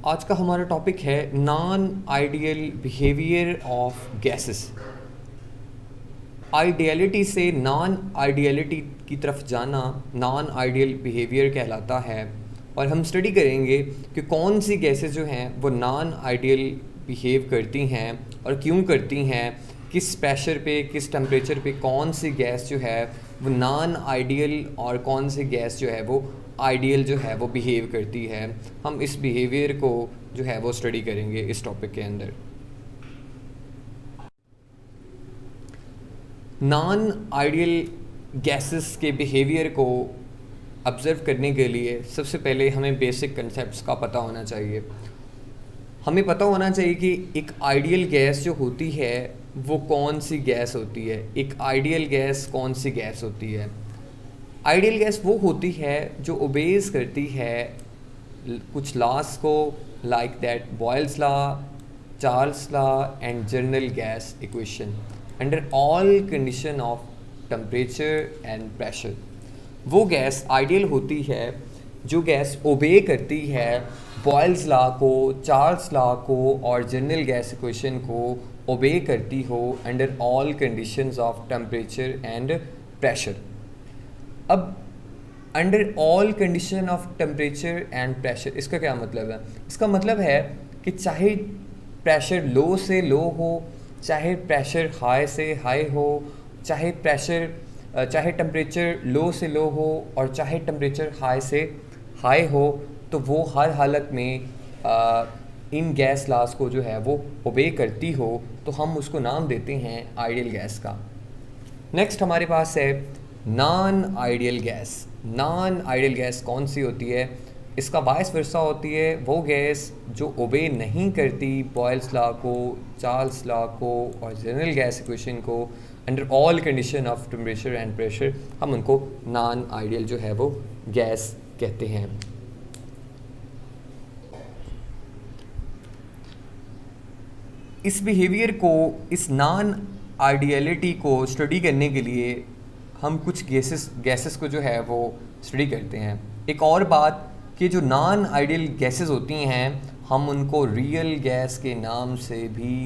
आज का हमारा टॉपिक है non ideal behaviour of gases. Ideality से नॉन आइडियलिटी की तरफ जाना नॉन आइडियल बिहेवियर कहलाता है। और हम स्टडी करेंगे कि कौन सी गैसेस जो हैं वो नॉन आइडियल बिहेव करती हैं और क्यों करती हैं, किस प्रेशर पे, किस टेम्परेचर पे कौन सी गैस जो है वो नॉन आइडियल और कौन सी गैस जो है वो आइडियल जो है वो बिहेव करती है। हम इस बिहेवियर को जो है वो स्टडी करेंगे इस टॉपिक के अंदर। नॉन आइडियल गैसेस के बिहेवियर को ऑब्ज़र्व करने के लिए सबसे पहले हमें बेसिक कंसेप्ट्स का पता होना चाहिए। हमें पता होना चाहिए कि एक आइडियल गैस जो होती है वो कौन सी गैस होती है। एक आइडियल गैस कौन सी गैस होती है? आइडियल गैस वो होती है जो ओबेज करती है कुछ लॉस को, like that Boyle's law, Charles law and general gas equation under all condition of temperature and pressure. वो गैस आइडियल होती है जो गैस ओबे करती है बॉयल्स लॉ को, चार्ल्स लॉ को और जनरल गैस इक्वेशन को ओबे करती हो under all conditions of temperature and pressure. अब under all condition of temperature and pressure इसका क्या मतलब है? इसका मतलब है कि चाहे प्रेशर लो से लो हो, चाहे प्रेशर हाई से हाई हो, चाहे टेम्परेचर लो से लो हो और चाहे टेम्परेचर हाई से हाई हो, तो वो हर हालत में इन गैस लॉज को जो है वो ओबे करती हो, तो हम उसको नाम देते हैं आइडियल गैस का। नेक्स्ट हमारे पास है non ideal gas. Non ideal gas कौन सी होती है? इसका वाइस वर्सा होती है वो गैस जो ओबे नहीं करती बॉयल्स लॉ को, चार्ल्स लॉ को और जनरल गैस इक्वेशन को under all condition of temperature and pressure. हम उनको नॉन आइडियल जो है वो गैस कहते हैं। इस बिहेवियर को, इस नॉन आइडियलिटी को स्टडी करने के लिए हम कुछ गैसेस को जो है वो स्टडी करते हैं। एक और बात कि जो नॉन आइडियल गैसेस होती हैं हम उनको रियल गैस के नाम से भी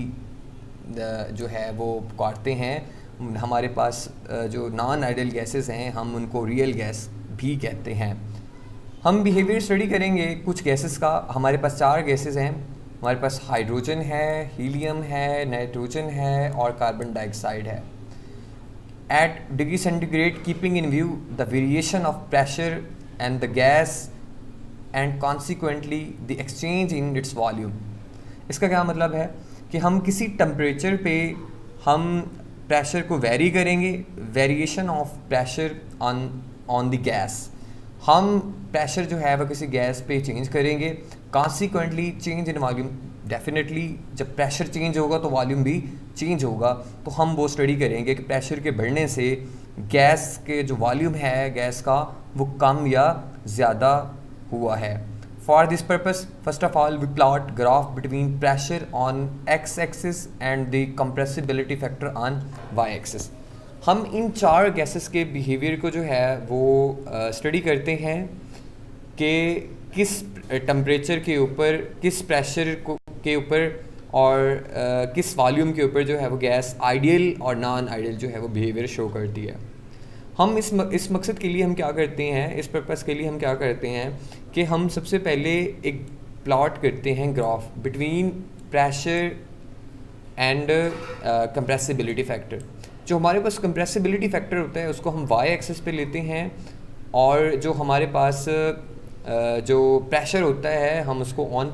जो है वो पुकारते हैं। हमारे पास जो नॉन आइडियल गैसेस हैं हम उनको रियल गैस भी कहते हैं। हम बिहेवियर स्टडी करेंगे कुछ गैसेस का। हमारे पास 4 गैसेस हैं। हमारे पास हाइड्रोजन है, हीलियम है, नाइट्रोजन है और कार्बन डाइऑक्साइड है। At degree centigrade, keeping in view the variation of pressure and the gas and consequently the exchange in its volume। इसका क्या मतलब है कि हम किसी टेम्परेचर पे हम प्रेशर को वेरी करेंगे, variation of pressure on the gas. हम प्रेशर जो है वह किसी गैस पे चेंज करेंगे, consequently change in volume. Definitely जब प्रेशर चेंज होगा तो वॉल्यूम भी चेंज होगा। तो हम वो स्टडी करेंगे कि प्रेशर के बढ़ने से गैस के जो वॉल्यूम है गैस का वो कम या ज़्यादा हुआ है। For this purpose first of all we plot graph between pressure on x axis and the compressibility factor on y axis. हम इन 4 गैसेस के बिहेवियर को जो है वो स्टडी करते हैं कि किस टेम्परेचर के ऊपर, किस प्रेशर के ऊपर और किस वॉल्यूम के ऊपर जो है वो गैस आइडियल और नॉन आइडियल जो है वो बिहेवियर शो करती है। हम इस मकसद के लिए हम क्या करते हैं, इस पर्पस के लिए हम क्या करते हैं कि हम सबसे पहले एक प्लॉट करते हैं graph between pressure and compressibility factor. जो हमारे पास कंप्रेसिबिलिटी फैक्टर होता है उसको हम वाई एक्सिस पे लेते हैं और जो हमारे पास जो प्रेशर होता है हम उसको ऑन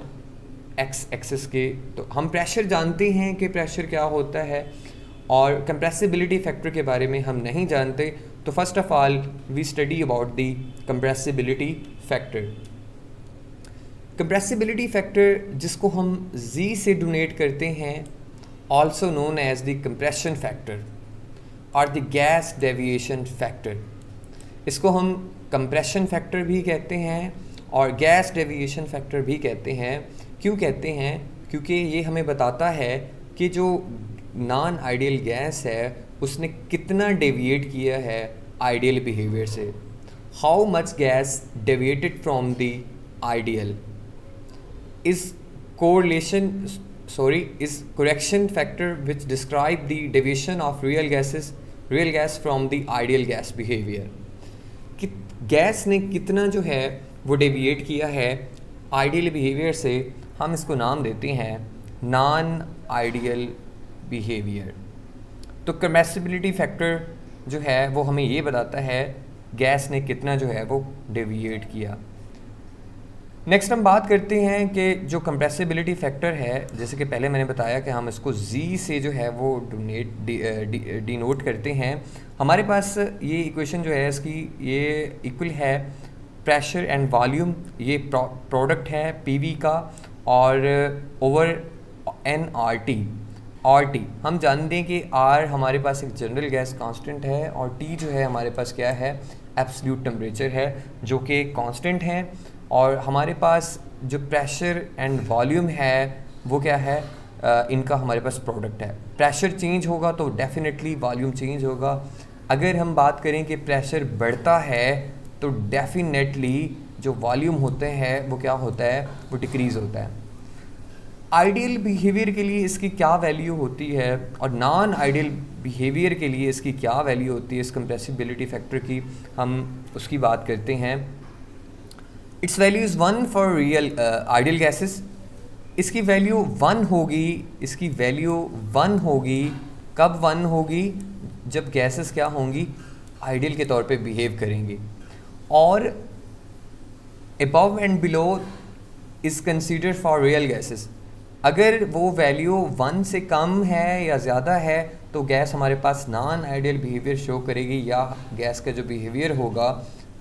एक्स एक्सिस के। तो हम प्रेशर जानते हैं कि प्रेशर क्या होता है और कंप्रेसिबिलिटी फैक्टर के बारे में हम नहीं जानते। तो first of all we study about the compressibility factor. Compressibility factor जिसको हम Z से डोनेट करते हैं, also known as the compression factor और द गैस डेविएशन फैक्टर। इसको हम कंप्रेशन फैक्टर भी कहते हैं और गैस डेविएशन फैक्टर भी कहते हैं। क्यों कहते हैं? क्योंकि ये हमें बताता है कि जो नॉन आइडियल गैस है उसने कितना डेविएट किया है आइडियल बिहेवियर से। How much gas deviated from the ideal. is correlation is correction factor which describe the deviation of real gas from the ideal gas behavior. कि गैस ने कितना जो है वो डेविएट किया है आइडियल बिहेवियर से, हम इसको नाम देते हैं नॉन आइडियल बिहेवियर. तो कंप्रेसिबिलिटी फैक्टर जो है वो हमें ये बताता है गैस ने कितना जो है वो डेविएट किया. नेक्स्ट हम बात करते हैं कि जो कंप्रेसिबिलिटी फैक्टर है, जैसे कि पहले मैंने बताया कि हम इसको जी से जो है वो डिनोट करते हैं. हमारे पास ये इक्वेशन जो है इसकी ये इक्वल है प्रेशर एंड वॉल्यूम, ये प्रोडक्ट है पीवी का, और ओवर एन आर टी हम जानते हैं कि आर हमारे पास एक जनरल गैस कांस्टेंट है और टी जो है हमारे पास क्या है, एब्सोल्यूट टेम्परेचर है जो कि कांस्टेंट है. और हमारे पास जो प्रेशर एंड वॉल्यूम है वो क्या है, इनका हमारे पास प्रोडक्ट है. प्रेशर चेंज होगा तो डेफिनेटली वॉल्यूम चेंज होगा. अगर हम बात करें कि प्रेशर बढ़ता है तो डेफिनेटली जो वॉल्यूम होते हैं वो क्या होता है, वो डिक्रीज़ होता है. आइडियल बिहेवियर के लिए इसकी क्या वैल्यू होती है और नॉन आइडियल बिहेवियर के लिए इसकी क्या वैल्यू होती है, इस कंप्रेसिबिलिटी फैक्टर की हम उसकी बात करते हैं. It's value is 1 for real ideal gases. इसकी वैल्यू 1 होगी, इसकी वैल्यू 1 होगी. कब 1 होगी, जब गैसेस क्या होंगी, आइडियल के तौर पे बिहेव करेंगी. और above and below is considered for real gases. अगर वो वैल्यू 1 से कम है या ज़्यादा है तो गैस हमारे पास नॉन आइडियल बिहेवियर शो करेगी, या गैस का जो बिहेवियर होगा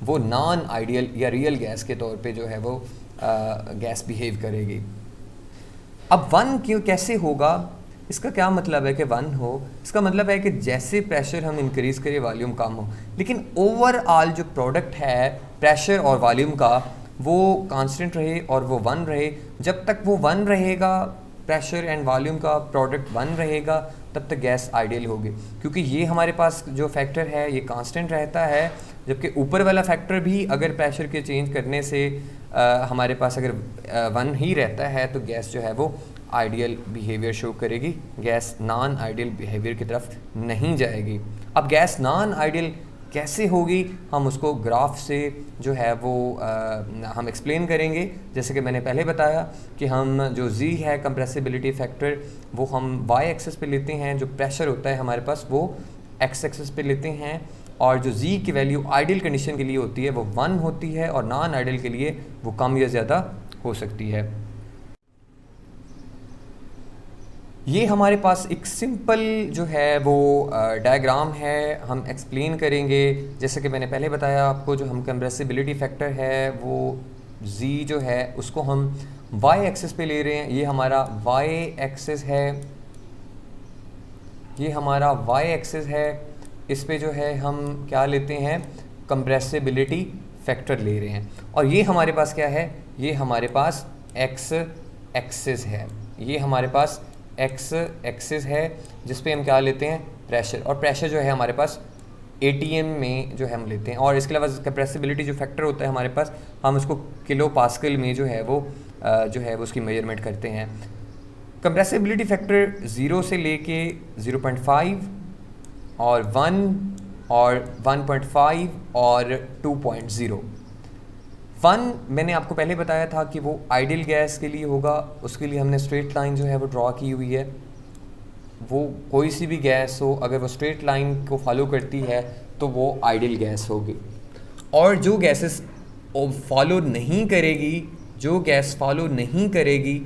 वो नॉन आइडियल या रियल गैस के तौर पे जो है वो गैस बिहेव करेगी. अब 1 क्यों कैसे होगा, इसका क्या मतलब है कि 1 हो, इसका मतलब है कि जैसे प्रेशर हम इंक्रीज़ करें वॉल्यूम कम हो, लेकिन ओवरऑल जो प्रोडक्ट है प्रेशर और वॉल्यूम का वो कांस्टेंट रहे और वो 1 रहे. जब तक वो 1 रहेगा, प्रेशर एंड वॉल्यूम का प्रोडक्ट 1 रहेगा, तब तक गैस आइडियल होगी, क्योंकि ये हमारे पास जो फैक्टर है ये कांस्टेंट रहता है. जबकि ऊपर वाला फैक्टर भी अगर प्रेशर के चेंज करने से हमारे पास अगर 1 ही रहता है तो गैस जो है वो आइडियल बिहेवियर शो करेगी, गैस नॉन आइडियल बिहेवियर की तरफ नहीं जाएगी. अब गैस नॉन आइडियल कैसे होगी, हम उसको ग्राफ से जो है वो हम एक्सप्लेन करेंगे. जैसे कि मैंने पहले बताया कि हम जो जी है कंप्रेसिबिलिटी फैक्टर वो हम वाई एक्सिस पे लेते हैं, जो प्रेशर होता है हमारे पास वो एक्स एक्सिस पे लेते हैं, और जो जी की वैल्यू आइडियल कंडीशन के लिए होती है वो 1 होती है और नॉन आइडियल के लिए वो कम या ज़्यादा हो सकती है. ये हमारे पास एक सिंपल जो है वो डायग्राम है, हम एक्सप्लेन करेंगे. जैसे कि मैंने पहले बताया आपको, जो हम कंप्रेसिबिलिटी फैक्टर है वो जी जो है उसको हम वाई एक्सिस पे ले रहे हैं. ये हमारा वाई एक्सिस है, ये हमारा वाई एक्सिस है. इस पे जो है हम क्या लेते हैं, कंप्रेसिबिलिटी फैक्टर ले रहे हैं. और ये हमारे पास क्या है, ये हमारे पास एक्स एक्सिस है, ये हमारे पास एक्स एक्सिस है जिस पे हम क्या लेते हैं, प्रेशर. और प्रेशर जो है हमारे पास एटीएम में जो है हम लेते हैं. और इसके अलावा कंप्रेसिबिलिटी जो फैक्टर होता है हमारे पास, हम उसको किलो पास्कल में जो है वो उसकी मेजरमेंट करते हैं. कंप्रेसिबिलिटी फैक्टर 0 से लेके 0.5 और 1 और 1.5 और 2.0. 1 मैंने आपको पहले बताया था कि वो आइडियल गैस के लिए होगा, उसके लिए हमने स्ट्रेट लाइन जो है वो ड्रॉ की हुई है. वो कोई सी भी गैस हो, अगर वो स्ट्रेट लाइन को फॉलो करती है तो वो आइडियल गैस होगी. और जो गैसेस फॉलो नहीं करेगी, जो गैस फॉलो नहीं करेगी,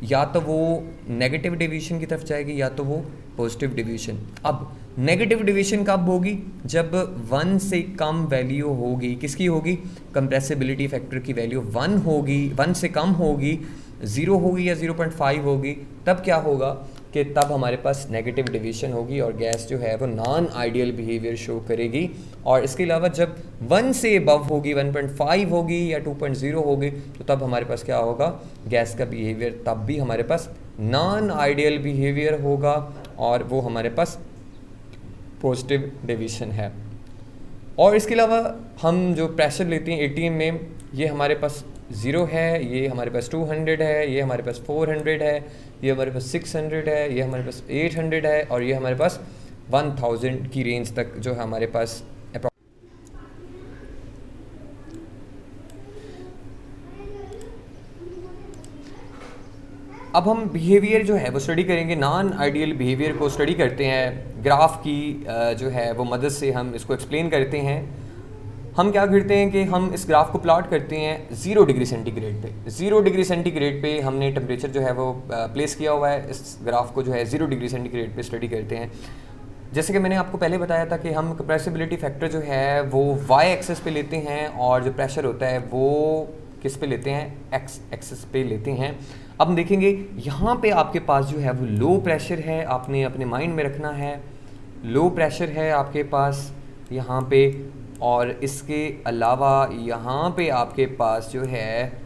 या तो वो नेगेटिव डेविएशन की तरफ जाएगी या तो वो पॉजिटिव डेविएशन. अब नेगेटिव डेविएशन कब होगी, जब 1 से कम वैल्यू होगी. किसकी होगी, कंप्रेसिबिलिटी फैक्टर की वैल्यू 1 होगी, 1 से कम होगी, 0 होगी या 0.5 होगी. तब क्या होगा कि तब हमारे पास नेगेटिव डेविएशन होगी और गैस जो है वो नॉन आइडियल बिहेवियर शो करेगी. और इसके अलावा जब 1 से अबव होगी, 1.5 होगी या 2.0 होगी, तो तब हमारे पास क्या होगा, गैस का बिहेवियर तब भी हमारे पास नॉन आइडियल बिहेवियर होगा और वो हमारे पास पॉजिटिव डेविएशन है. और इसके अलावा हम जो प्रेशर लेते हैं एटीएम में, ये हमारे पास 0 है, ये हमारे पास 200 है, ये हमारे पास 400 है, ये हमारे पास 600 है, ये हमारे पास 800 है, और ये हमारे पास 1000 की रेंज तक जो है हमारे पास। अब हम बिहेवियर जो है वो स्टडी करेंगे, नॉन आइडियल बिहेवियर को स्टडी करते हैं, ग्राफ की जो है वो मदद से हम इसको एक्सप्लेन करते हैं। हम क्या करते हैं कि हम इस ग्राफ को प्लॉट करते हैं 0 डिग्री सेंटीग्रेड पे। 0 डिग्री सेंटीग्रेड पे हमने टेम्परेचर जो है वो प्लेस किया हुआ है। इस ग्राफ को जो है 0 डिग्री सेंटीग्रेड पे स्टडी करते हैं। जैसे कि मैंने आपको पहले बताया था कि हम कंप्रेसिबिलिटी फैक्टर जो है वो वाई एक्सिस पे लेते हैं, और जो प्रेशर होता है वो किस पे लेते हैं, एक्स एक्सिस पे लेते हैं। अब हम देखेंगे यहाँ पे आपके पास जो है वो लो प्रेशर है, आपने अपने माइंड में रखना है, लो प्रेशर है आपके पास यहाँ पे, और इसके अलावा यहाँ पे आपके पास जो है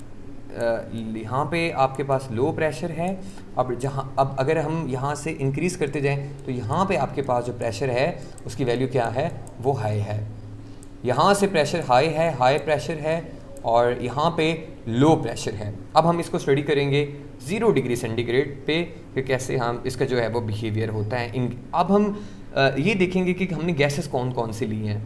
यहाँ पे आपके पास लो प्रेशर है। अब अगर हम यहाँ से इंक्रीज़ करते जाएं तो यहाँ पे आपके पास जो प्रेशर है उसकी वैल्यू क्या है, वो हाई है। यहाँ से प्रेशर हाई है, हाई प्रेशर है, और यहाँ पे लो प्रेशर है। अब हम इसको स्टडी करेंगे 0 डिग्री सेंटीग्रेड पे कि कैसे हम इसका जो है वो बिहेवियर होता है। अब हम ये देखेंगे कि हमने गैसेस कौन कौन सी ली हैं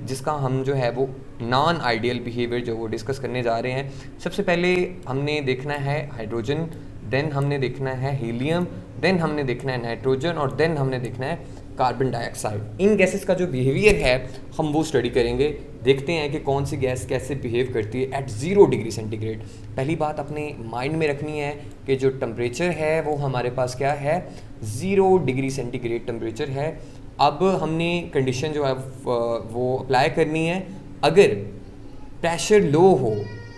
जिसका हम जो है वो नॉन आइडियल बिहेवियर जो वो डिस्कस करने जा रहे हैं। सबसे पहले हमने देखना है हाइड्रोजन, देन हमने देखना है हीलियम, देन हमने देखना है नाइट्रोजन, और देन हमने देखना है कार्बन डाइऑक्साइड। इन गैसेस का जो बिहेवियर है हम वो स्टडी करेंगे। देखते हैं कि कौन सी गैस कैसे बिहेव करती है एट 0 डिग्री सेंटीग्रेड। पहली बात अपने माइंड में रखनी है कि जो टेम्परेचर है वो हमारे पास क्या है, 0 डिग्री सेंटीग्रेड टेम्परेचर है। अब हमने कंडीशन जो है वो अप्लाई करनी है। अगर प्रेशर लो हो,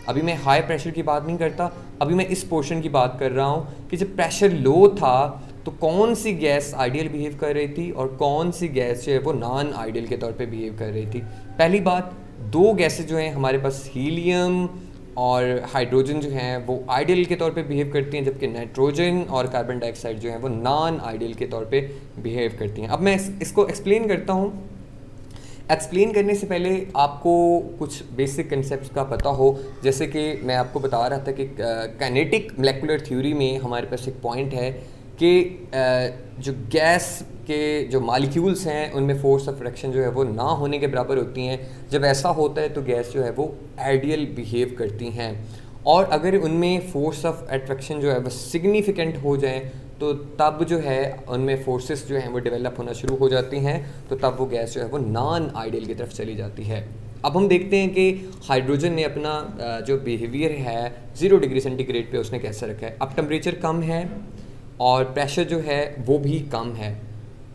अभी मैं हाई प्रेशर की बात नहीं करता, अभी मैं इस पोर्शन की बात कर रहा हूँ कि जब प्रेशर लो था तो कौन सी गैस आइडियल बिहेव कर रही थी और कौन सी गैस जो है वो नॉन आइडियल के तौर पे बिहेव कर रही थी। पहली बात, दो गैसेस जो हैं हमारे पास हीलियम और हाइड्रोजन जो हैं वो आइडियल के तौर पे बिहेव करती हैं, जबकि नाइट्रोजन और कार्बन डाइऑक्साइड जो हैं वो नॉन आइडियल के तौर पे बिहेव करती हैं। अब मैं इसको एक्सप्लेन करता हूँ। एक्सप्लेन करने से पहले आपको कुछ बेसिक कंसेप्ट का पता हो, जैसे कि मैं आपको बता रहा था कि काइनेटिक मोलेकुलर थ्योरी में हमारे पास एक पॉइंट है कि जो गैस के जो मॉलिक्यूल्स हैं उनमें फोर्स ऑफ फ्रिक्शन जो है वो ना होने के बराबर होती हैं। जब ऐसा होता है तो गैस जो है वो आइडियल बिहेव करती हैं, और अगर उनमें फोर्स ऑफ अट्रैक्शन जो है वो सिग्निफिकेंट हो जाए तो तब जो है उनमें फोर्सेस जो हैं वो डेवलप होना शुरू हो जाती हैं, तो तब वो गैस जो है वो नॉन आइडियल की तरफ चली जाती है। अब हम देखते हैं कि हाइड्रोजन ने अपना जो बिहेवियर है 0 डिग्री सेंटीग्रेड पे उसने कैसे रखा है। अब टेम्परेचर कम है और प्रेशर जो है वो भी कम है।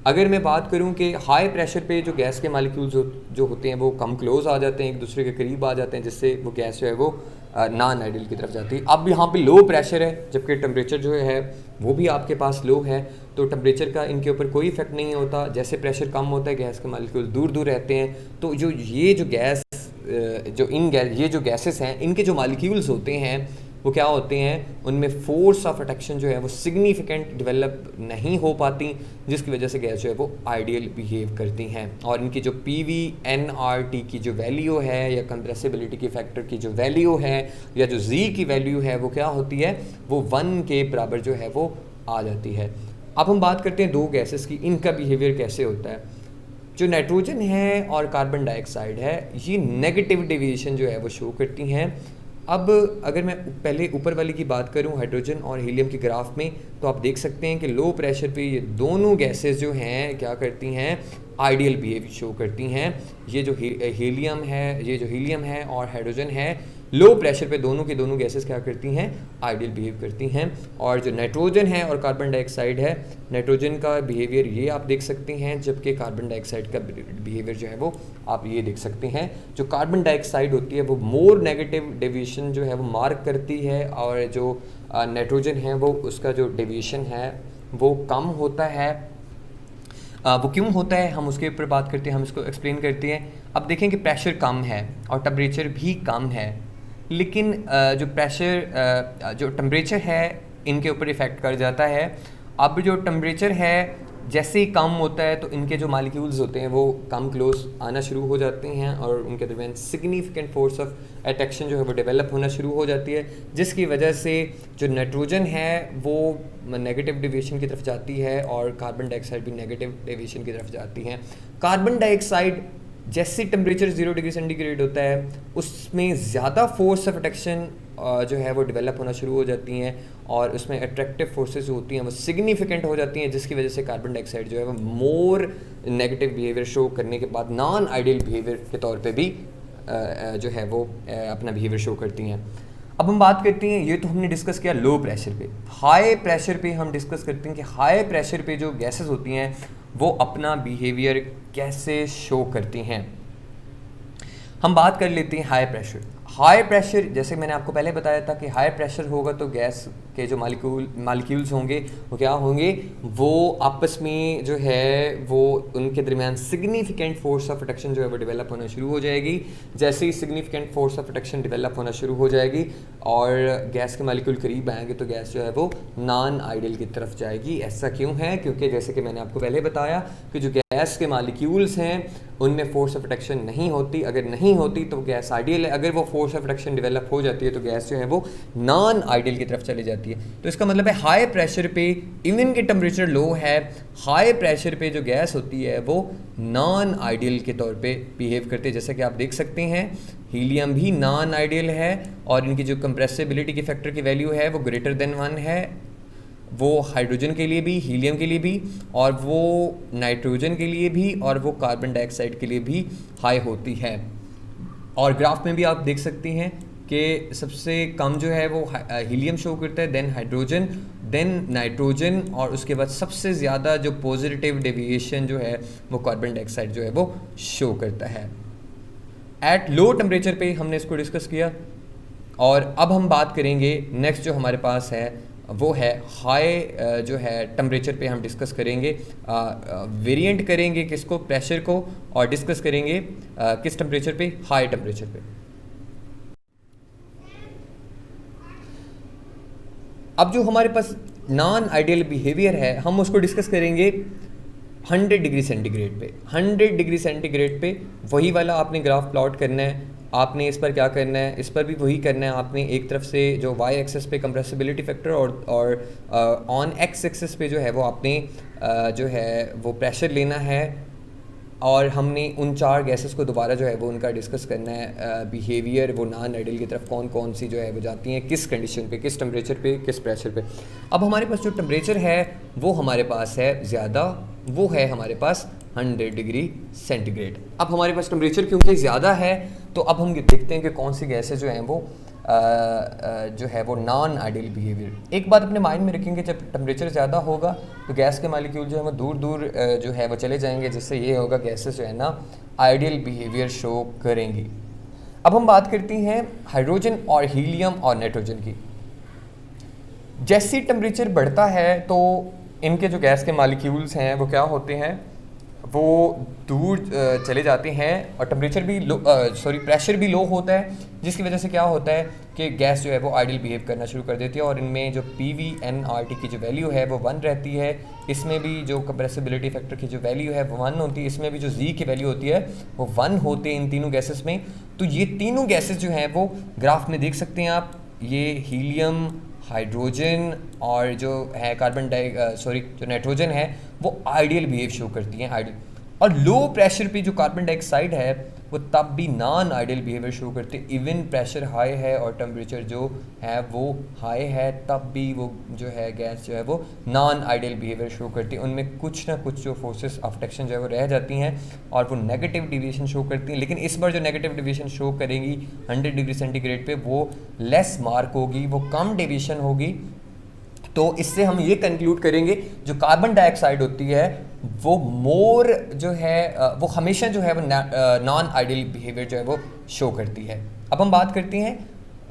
अगर मैं बात करूं कि हाई प्रेशर पे जो गैस के मॉलिक्यूल्स जो होते हैं वो कम क्लोज आ जाते हैं, एक दूसरे के करीब आ जाते हैं, जिससे वो गैस जो है वो नॉन आइडियल की तरफ जाती है। अब यहाँ पे लो प्रेशर है जबकि टेम्परेचर जो है वो भी आपके पास लो है, तो टेम्परेचर का इनके ऊपर कोई इफेक्ट नहीं होता। जैसे प्रेशर कम होता है गैस के मॉलिक्यूल दूर दूर रहते हैं, तो ये जो गैसेस हैं इनके जो मॉलिक्यूल्स होते हैं वो क्या होते हैं, उनमें फोर्स ऑफ अट्रैक्शन जो है वो सिग्निफिकेंट डेवलप नहीं हो पाती, जिसकी वजह से गैस जो है वो आइडियल बिहेव करती हैं। और इनकी जो PV/nRT की जो वैल्यू है या कंप्रेसिबिलिटी की फैक्टर की जो वैल्यू है या जो Z की वैल्यू है वो क्या होती है, वो 1 के बराबर जो है वो आ जाती है। अब हम बात करते हैं दो गैसेस की, इनका बिहेवियर कैसे होता है। जो नाइट्रोजन है और कार्बन डाइऑक्साइड है ये नेगेटिव डेविएशन जो है वो शो करती हैं। अब अगर मैं पहले ऊपर वाली की बात करूं हाइड्रोजन और हीलियम के ग्राफ में, तो आप देख सकते हैं कि लो प्रेशर पे ये दोनों गैसेस जो हैं क्या करती हैं, आइडियल बिहेव शो करती हैं। ये जो हीलियम है और हाइड्रोजन है, लो प्रेशर पे दोनों की दोनों गैसेस क्या करती हैं, आइडियल बिहेव करती हैं। और जो नाइट्रोजन है और कार्बन डाइऑक्साइड है, नाइट्रोजन का बिहेवियर ये आप देख सकते हैं, जबकि कार्बन डाइऑक्साइड का बिहेवियर जो है वो आप ये देख सकते हैं। जो कार्बन डाइऑक्साइड होती है वो मोर नेगेटिव डेविएशन जो है वो मार्क करती है, और जो नाइट्रोजन है वो उसका जो डेविएशन है वो कम होता है। वो क्यों होता है हम उसके ऊपर बात करते हैं, हम इसको एक्सप्लेन करते हैं। अब देखें कि प्रेशर कम है और टेम्परेचर भी कम है, लेकिन जो टेम्परेचर है इनके ऊपर इफ़ेक्ट कर जाता है। अब जो टेम्परेचर है जैसे ही कम होता है तो इनके जो मालिक्यूल्स होते हैं वो कम क्लोज आना शुरू हो जाते हैं और उनके दरमियान सिग्निफिकेंट फोर्स ऑफ अट्रैक्शन जो है वो डेवलप होना शुरू हो जाती है, जिसकी वजह से जो नाइट्रोजन है वो नेगेटिव डेविएशन की तरफ जाती है और कार्बन डाइऑक्साइड भी नेगेटिव डेविएशन की तरफ जाती हैं। कार्बन डाइऑक्साइड जैसे टेम्परेचर 0 डिग्री सेंटीग्रेड होता है उसमें ज़्यादा फोर्स ऑफ अट्रैक्शन जो है वो डेवलप होना शुरू हो जाती हैं और उसमें अट्रैक्टिव फोर्सेस जो होती हैं वो सिग्निफिकेंट हो जाती हैं, जिसकी वजह से कार्बन डाइऑक्साइड जो है वो मोर नेगेटिव बिहेवियर शो करने के बाद नॉन आइडियल बिहेवियर के तौर पे भी जो है वो अपना बिहेवियर शो करती हैं। अब हम बात करते हैं, ये तो हमने डिस्कस किया लो प्रेशर पे। हाई प्रेशर पे हम डिस्कस करते हैं कि हाई प्रेशर पे जो गैसेस होती हैं वो अपना बिहेवियर कैसे शो करती हैं। हम बात कर लेते हैं हाई प्रेशर। हाई प्रेशर जैसे मैंने आपको पहले बताया था कि हाई प्रेशर होगा तो गैस के जो मालिक्यूल्स होंगे वो क्या होंगे, वो आपस में जो है वो उनके दरमियान सिग्निफिकेंट फोर्स ऑफ अट्रैक्शन जो है वो डेवलप होना शुरू हो जाएगी। जैसे ही significant force of attraction develop होना शुरू हो जाएगी और गैस के मालिक्यूल करीब आएंगे तो गैस जो है वो नॉन आइडियल की तरफ जाएगी। ऐसा क्यों है? क्योंकि जैसे कि मैंने आपको पहले बताया कि जो गैस के मालिक्यूल्स हैं उनमें फोर्स ऑफ अट्रैक्शन नहीं होती, अगर नहीं होती तो गैस आइडियल है, अगर वो फोर्स ऑफ अट्रैक्शन डेवलप हो जाती है तो गैस जो है वो नॉन आइडियल की तरफ चली जाती है। तो इसका मतलब है हाई प्रेशर पे इवन कि टेम्परेचर लो है, हाई प्रेशर पे जो गैस होती है वो नॉन आइडियल के तौर पे बिहेव करते हैं। जैसा कि आप देख सकते हैं हीलियम भी नॉन आइडियल है और इनकी जो कंप्रेसिबिलिटी के फैक्टर की वैल्यू है वो ग्रेटर देन 1 है, वो हाइड्रोजन के लिए भी, हीलियम के लिए भी, और वो नाइट्रोजन के लिए भी, और वो कार्बन डाइऑक्साइड के लिए भी हाई होती है। और ग्राफ में भी आप देख सकते हैं कि सबसे कम जो है वो हीलियम शो करता है, देन हाइड्रोजन, देन नाइट्रोजन, और उसके बाद सबसे ज़्यादा जो पॉजिटिव डेविएशन जो है वो कार्बन डाइऑक्साइड जो है वो शो करता है। एट लो टेम्परेचर पे हमने इसको डिस्कस किया। और अब हम बात करेंगे नेक्स्ट जो हमारे पास है वो है हाई जो है टेम्परेचर पे हम डिस्कस करेंगे, वेरिएंट करेंगे किसको, प्रेशर को, और डिस्कस करेंगे किस टेम्परेचर पे, हाई टेम्परेचर पे। अब जो हमारे पास नॉन आइडियल बिहेवियर है हम उसको डिस्कस करेंगे 100 डिग्री सेंटीग्रेड पे। 100 डिग्री सेंटीग्रेड पे वही वाला आपने ग्राफ प्लॉट करना है। आपने इस पर क्या करना है, इस पर भी वही करना है। आपने एक तरफ से जो वाई एक्सेस पे कंप्रेसिबिलिटी फैक्टर और ऑन एक्स एक्सेस पे जो है वो आपने जो है वो प्रेशर लेना है, और हमने उन 4 गैसेस को दोबारा जो है वो उनका डिस्कस करना है बिहेवियर, वो नॉन आइडियल की तरफ कौन कौन सी जो है वो जाती हैं, किस कंडीशन पे, किस टेम्परेचर पे, किस प्रेशर पे। अब हमारे पास जो टेम्परेचर है वो हमारे पास है ज़्यादा, वो है हमारे पास 100 डिग्री सेंटीग्रेड। अब हमारे पास टेम्परेचर क्योंकि ज़्यादा है तो अब हम देखते हैं कि कौन सी गैसें जो हैं वो जो है वो नॉन आइडियल बिहेवियर। एक बात अपने माइंड में रखेंगे, जब टेम्परेचर ज़्यादा होगा तो गैस के मालिक्यूल जो है वो दूर दूर जो है वो चले जाएंगे, जिससे ये होगा गैसेस जो है ना आइडियल बिहेवियर शो करेंगी। अब हम बात करती हैं हाइड्रोजन और हीलियम और नाइट्रोजन की। जैसे टेम्परेचर बढ़ता है तो इनके जो गैस के मालिक्यूल्स हैं वो क्या होते हैं, वो दूर चले जाते हैं और टेम्परेचर भी लो प्रेशर भी लो होता है, जिसकी वजह से क्या होता है कि गैस जो है वो आइडियल बिहेव करना शुरू कर देती है। और इनमें जो PVNRT की जो वैल्यू है वो 1 रहती है। इसमें भी जो कंप्रेसिबिलिटी फैक्टर की जो वैल्यू है वो 1 होती है। इसमें भी जो Z की वैल्यू होती है वो 1 होते हैं इन तीनों गैसेस में। तो ये तीनों गैसेस जो हैं वो ग्राफ में देख सकते हैं आप, ये हीलियम, हाइड्रोजन और जो है जो नाइट्रोजन है वो आइडियल बिहेव शो करती हैं, आइडियल। और लो प्रेशर पे जो कार्बन डाइऑक्साइड है वो तब भी नॉन आइडियल बिहेवियर शो करते हैं। इवन प्रेशर हाई है और टेम्परेचर जो है वो हाई है तब भी वो जो है गैस जो है वो नॉन आइडियल बिहेवियर शो करती है। उनमें कुछ ना कुछ जो फोर्सेस ऑफ अट्रैक्शन जो है वो रह जाती हैं और वो नेगेटिव डिविएशन शो करती हैं। लेकिन इस बार जो नेगेटिव डिविएशन शो करेंगी 100 डिग्री सेंटीग्रेड पे वो लेस मार्क होगी, वो कम डिविएशन होगी। तो इससे हम ये कंक्लूड करेंगे जो कार्बन डाइऑक्साइड होती है वो मोर जो है वो हमेशा जो है वो नॉन आइडियल बिहेवियर जो है वो शो करती है। अब हम बात करते हैं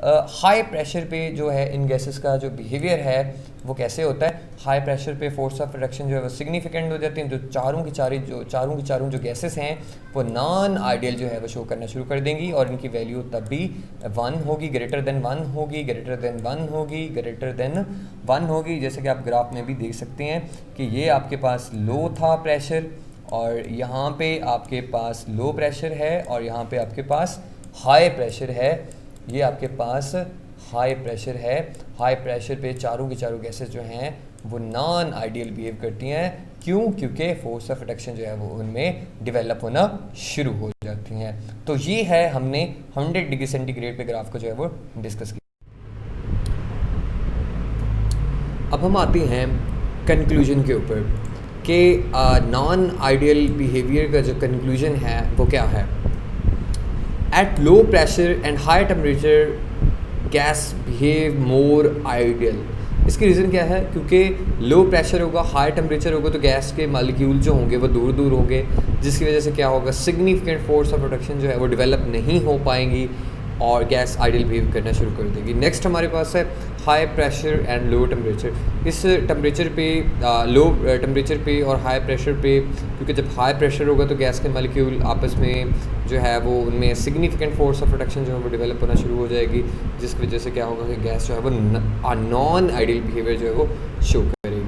हाई प्रेशर पे जो है इन गैसेस का जो बिहेवियर है वो कैसे होता है। हाई प्रेशर पे फोर्स ऑफ रिडक्शन जो है वो सिग्निफिकेंट हो जाती है, जो चारों की चारों जो गैसेस हैं वो नॉन आइडियल जो है वो शो करना शुरू कर देंगी, और इनकी वैल्यू तब भी 1 होगी, ग्रेटर देन 1 होगी, ग्रेटर देन 1 होगी, ग्रेटर देन 1 होगी। जैसे कि आप ग्राफ में भी देख सकते हैं कि ये आपके पास लो था प्रेशर, और यहाँ पे आपके पास लो प्रेशर है, और यहाँ पे आपके पास हाई प्रेशर है। ये आपके पास हाई प्रेशर है। हाई प्रेशर पे चारों की चारों गैसेस जो हैं वो नॉन आइडियल बिहेव करती हैं। क्यों? क्योंकि फोर्स ऑफ रिडक्शन जो है वो उनमें डेवलप होना शुरू हो जाती हैं। तो ये है हमने 100 डिग्री सेंटीग्रेड पे ग्राफ को जो है वो डिस्कस किया। अब हम आते हैं कंक्लूजन के ऊपर कि नॉन आइडियल बिहेवियर का जो कंक्लूजन है वो क्या है। At low pressure and high temperature gas behave more ideal। इसकी रीज़न क्या है? क्योंकि लो प्रेशर होगा, हाई टेम्परेचर होगा, तो गैस के मालिक्यूल जो होंगे वो दूर दूर होंगे, जिसकी वजह से क्या होगा, सिग्निफिकेंट फोर्स ऑफ रिडक्शन जो है वो डेवलप नहीं हो पाएंगी और गैस आइडियल बिहेव करना शुरू कर देगी। नेक्स्ट हमारे पास है high pressure and low temperature. इस टेम्परेचर पे लो टेम्परेचर पे और हाई प्रेशर पे, क्योंकि जब हाई प्रेशर होगा तो गैस के मालिक्यूल आपस में जो है वो उनमें सिग्निफिकेंट फोर्स ऑफ रिडक्शन जो है वो डेवलप होना शुरू हो जाएगी, जिसकी वजह से क्या होगा कि गैस जो है वो नॉन आइडियल बिहेवियर जो है वो शो करेगी।